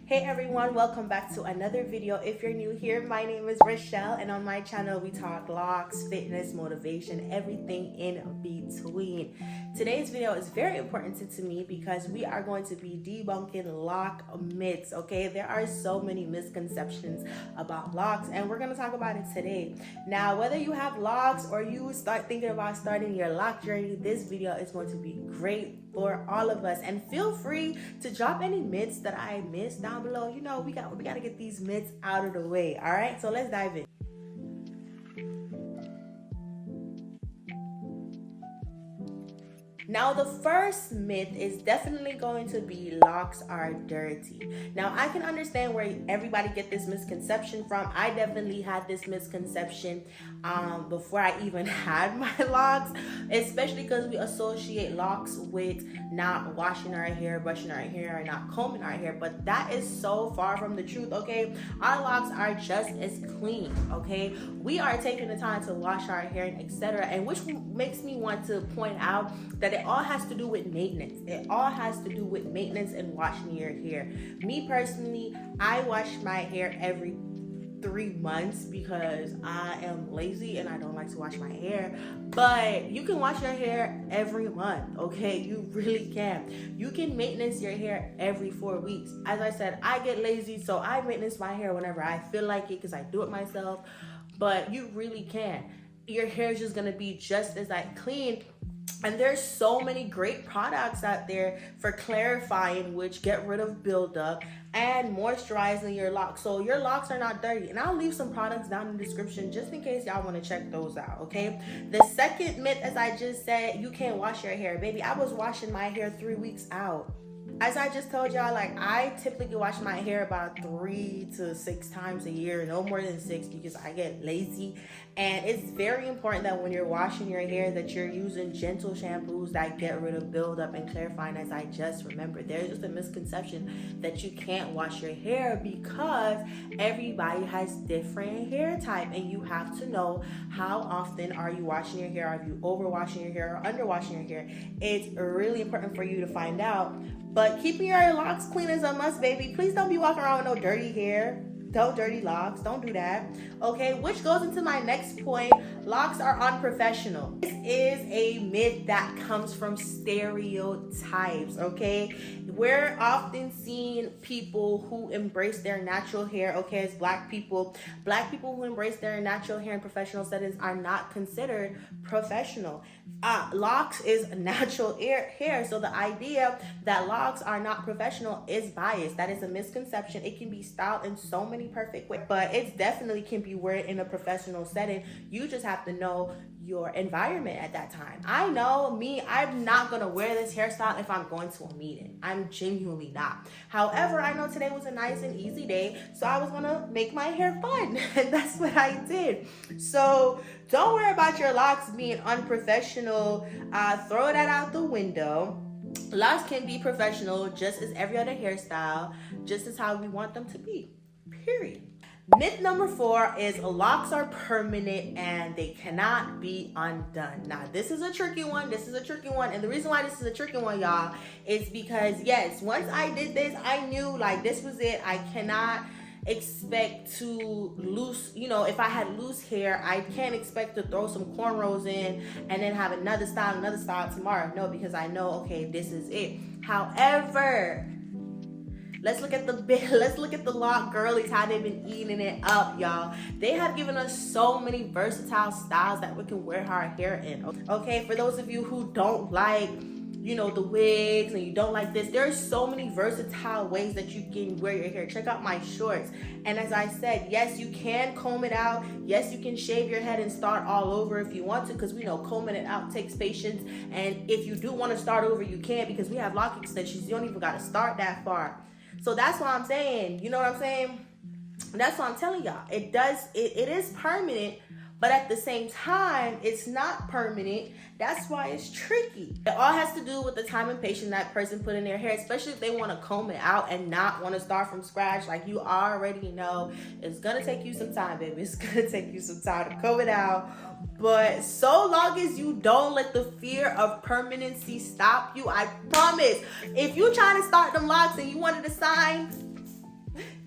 Hey everyone, welcome back to another video. If you're new here, my name is Rochelle, and on my channel we talk locks, fitness, motivation, everything in between. Today's video is very important to me because we are going to be debunking lock myths. Okay, there are so many misconceptions about locks and we're going to talk about it today. Now, whether you have locks or you start thinking about starting your lock journey, this video is going to be great for all of us. And feel free to drop any myths that I missed down below. You know, we got to get these myths out of the way. All right, so let's dive in. Now, the first myth is definitely going to be locks are dirty. Now, I can understand where everybody get this misconception from. I definitely had this misconception before I even had my locks, especially because we associate locks with not washing our hair, brushing our hair, or not combing our hair. But that is so far from the truth, okay? Our locks are just as clean, okay? We are taking the time to wash our hair, and etc. And which makes me want to point out that it all has to do with maintenance. It all has to do with maintenance and washing your hair. Me personally, I wash my hair every 3 months because I am lazy and I don't like to wash my hair. But you can wash your hair every month, okay? You really can. You can maintenance your hair every 4 weeks. As I said, I get lazy, so I maintenance my hair whenever I feel like it because I do it myself. But you really can. Your hair is just gonna be just as clean. And there's so many great products out there for clarifying, which get rid of buildup and moisturizing your locks, so your locks are not dirty. And I'll leave some products down in the description just in case y'all want to check those out, okay? The second myth, as I just said, you can't wash your hair. Baby, I was washing my hair 3 weeks out. As I just told y'all, like, I typically wash my hair about 3 to 6 times a year, no more than 6 because I get lazy. And it's very important that when you're washing your hair that you're using gentle shampoos that get rid of buildup and clarifying. As I just remembered, there's just a misconception that you can't wash your hair because everybody has different hair type, and you have to know how often are you washing your hair. Are you over washing your hair or under washing your hair? It's really important for you to find out. But keeping your locks clean is a must, baby. Please don't be walking around with no dirty hair, no dirty locks. Don't do that, okay? Which goes into my next point. Locks are unprofessional. This is a myth that comes from stereotypes, okay? We're often seeing people who embrace their natural hair, okay, as black people who embrace their natural hair in professional settings are not considered professional. Locks is natural hair, so the idea that locks are not professional is biased. That is a misconception. It can be styled in so many perfect ways, but it definitely can be worn in a professional setting. You just have to know your environment at that time. I know me, I'm not gonna wear this hairstyle if I'm going to a meeting. I'm genuinely not. However, I know today was a nice and easy day, so I was gonna make my hair fun, and that's what I did. So don't worry about your locks being unprofessional. Throw that out the window. Locks can be professional just as every other hairstyle, just as how we want them to be, period. Myth number 4 is locks are permanent and they cannot be undone. Now, this is a tricky one. And the reason why this is a tricky one, y'all, is because, yes, once I did this, I knew, like, this was it. I cannot expect to lose, you know, if I had loose hair, I can't expect to throw some cornrows in and then have another style tomorrow. No, because I know, okay, this is it. However, let's look at the lock girlies, how they've been eating it up, y'all. They have given us so many versatile styles that we can wear our hair in, okay? For those of you who don't like, you know, the wigs and you don't like this, there's so many versatile ways that you can wear your hair. Check out my shorts. And as I said, yes, you can comb it out. Yes, you can shave your head and start all over if you want to, because we know combing it out takes patience. And if you do want to start over, you can, because we have lock extensions. You don't even got to start that far. So that's what I'm saying. You know what I'm saying? That's what I'm telling y'all. It is permanent, but at the same time, it's not permanent. That's why it's tricky. It all has to do with the time and patience that person put in their hair, especially if they want to comb it out and not want to start from scratch. Like, you already know it's gonna take you some time, baby. It's gonna take you some time to comb it out. But so long as you don't let the fear of permanency stop you, I promise, if you trying to start them locks and you wanted to sign,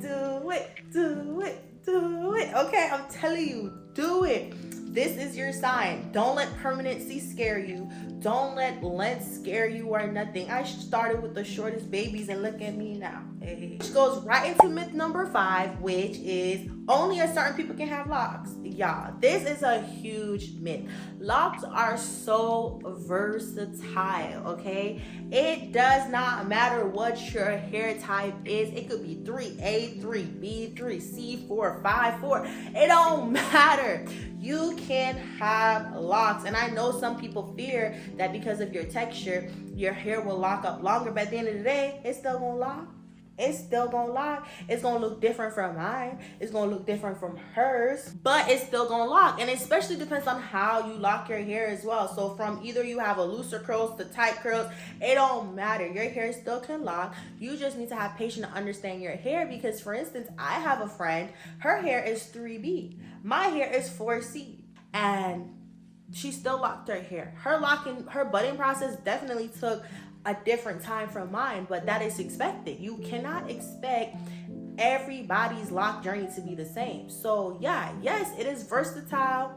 do it, do it, do it. Okay, I'm telling you, do it. This is your sign. Don't let permanency scare you. Don't let length scare you or nothing. I started with the shortest babies and look at me now. Hey. Which goes right into myth number 5, which is only a certain people can have locks. Y'all, this is a huge myth. Locks are so versatile, okay? It does not matter what your hair type is. It could be 3A, 3B, 3C, 4, 5, 4. It don't matter. You can have locks. And I know some people fear that because of your texture, your hair will lock up longer. But at the end of the day, it's still gonna lock. It's still gonna lock. It's gonna look different from mine. It's gonna look different from hers, but it's still gonna lock. And it especially depends on how you lock your hair as well. So from either you have a looser curls to tight curls, it don't matter. Your hair still can lock. You just need to have patience to understand your hair, because for instance, I have a friend, her hair is 3B. My hair is 4C. And she still locked her hair. Her budding process definitely took a different time from mine, but that is expected. You cannot expect everybody's lock journey to be the same. So yeah, yes, it is versatile.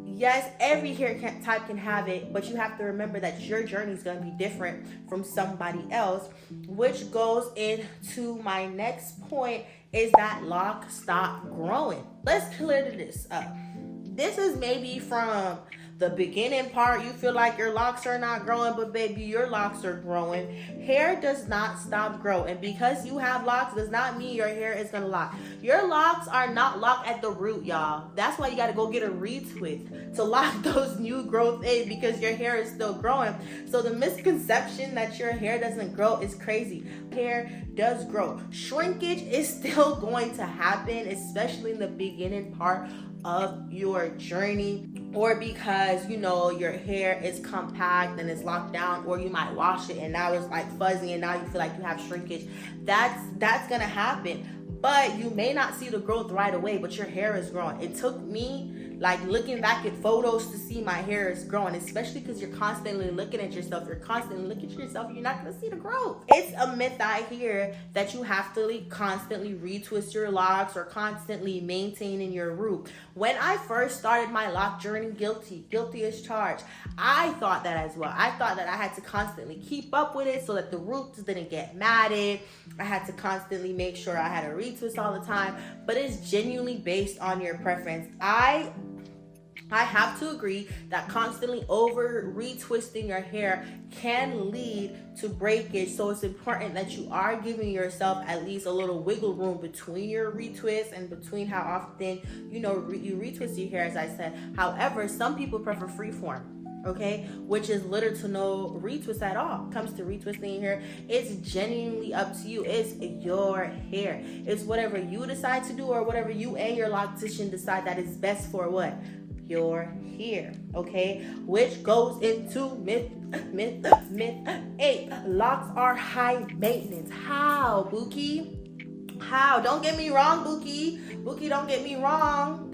Yes, every hair type can have it, but you have to remember that your journey is going to be different from somebody else, which goes into my next point, is that locks stop growing. Let's clear this up. This is maybe from the beginning part. You feel like your locks are not growing, but baby, your locks are growing. Hair does not stop growing. Because you have locks does not mean your hair is gonna lock. Your locks are not locked at the root, y'all. That's why you gotta go get a retwist to lock those new growth in, because your hair is still growing. So the misconception that your hair doesn't grow is crazy. Hair does grow. Shrinkage is still going to happen, especially in the beginning part of your journey, or because you know your hair is compact and it's locked down, or you might wash it and now it's like fuzzy and now you feel like you have shrinkage. That's gonna happen, but you may not see the growth right away, but your hair is growing. It took me like looking back at photos to see my hair is growing, especially because you're constantly looking at yourself. You're constantly looking at yourself. You're not gonna see the growth. It's a myth I hear that you have to like constantly retwist your locks or constantly maintaining your root. When I first started my lock journey, guilty as charged. I thought that as well. I thought that I had to constantly keep up with it so that the roots didn't get matted. I had to constantly make sure I had a retwist all the time, but it's genuinely based on your preference. I have to agree that constantly over retwisting your hair can lead to breakage. So it's important that you are giving yourself at least a little wiggle room between your retwists and between how often, you retwist your hair, as I said. However, some people prefer freeform. Okay, which is little to no retwist at all. When it comes to retwisting your hair, it's genuinely up to you. It's your hair. It's whatever you decide to do, or whatever you and your loctician decide that is best for what? Your hair. Okay, which goes into myth 8. Locks are high maintenance. How, Bookie? How? Don't get me wrong, Bookie, don't get me wrong.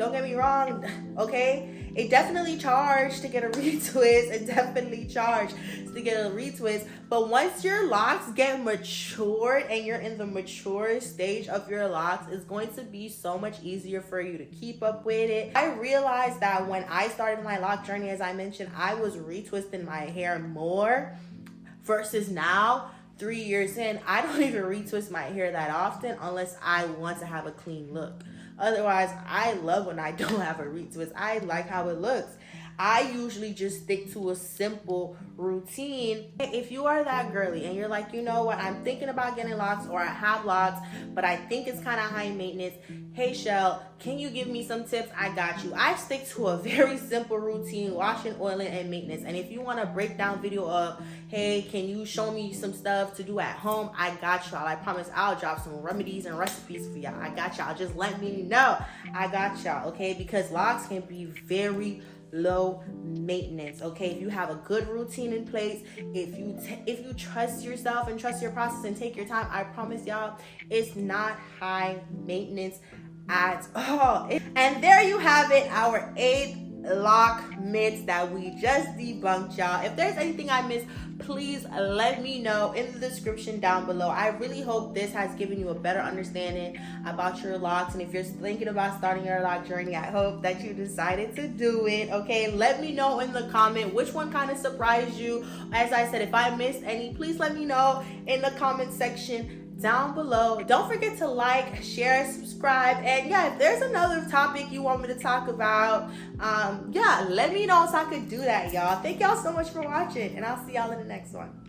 Okay, it definitely charged to get a retwist. It definitely charged to get a retwist. But once your locks get matured and you're in the mature stage of your locks, it's going to be so much easier for you to keep up with it. I realized that when I started my lock journey, as I mentioned, I was retwisting my hair more versus now. 3 years in, I don't even retwist my hair that often unless I want to have a clean look. Otherwise, I love when I don't have a retwist. I like how it looks. I usually just stick to a simple routine. If you are that girly and you're like, you know what, I'm thinking about getting locks, or I have locks, but I think it's kind of high maintenance. Hey, Shell, can you give me some tips? I got you. I stick to a very simple routine: washing, oiling, and maintenance. And if you want a breakdown video of, hey, can you show me some stuff to do at home? I got y'all. I promise I'll drop some remedies and recipes for y'all. I got y'all. Just let me know. I got y'all, okay? Because locks can be very low maintenance. Okay, if you have a good routine in place, if you trust yourself and trust your process and take your time, I promise y'all, it's not high maintenance at all. And there you have it, our 8 lock myths that we just debunked, y'all. If there's anything I missed, please let me know in the description down below. I really hope this has given you a better understanding about your locks, and if you're thinking about starting your lock journey, I hope that you decided to do it. Okay, let me know in the comment which one kind of surprised you. As I said, if I missed any, please let me know in the comment section down below. Don't forget to like, share, subscribe, and yeah, if there's another topic you want me to talk about, yeah, let me know so I could do that, y'all. Thank y'all so much for watching, and I'll see y'all in the next one.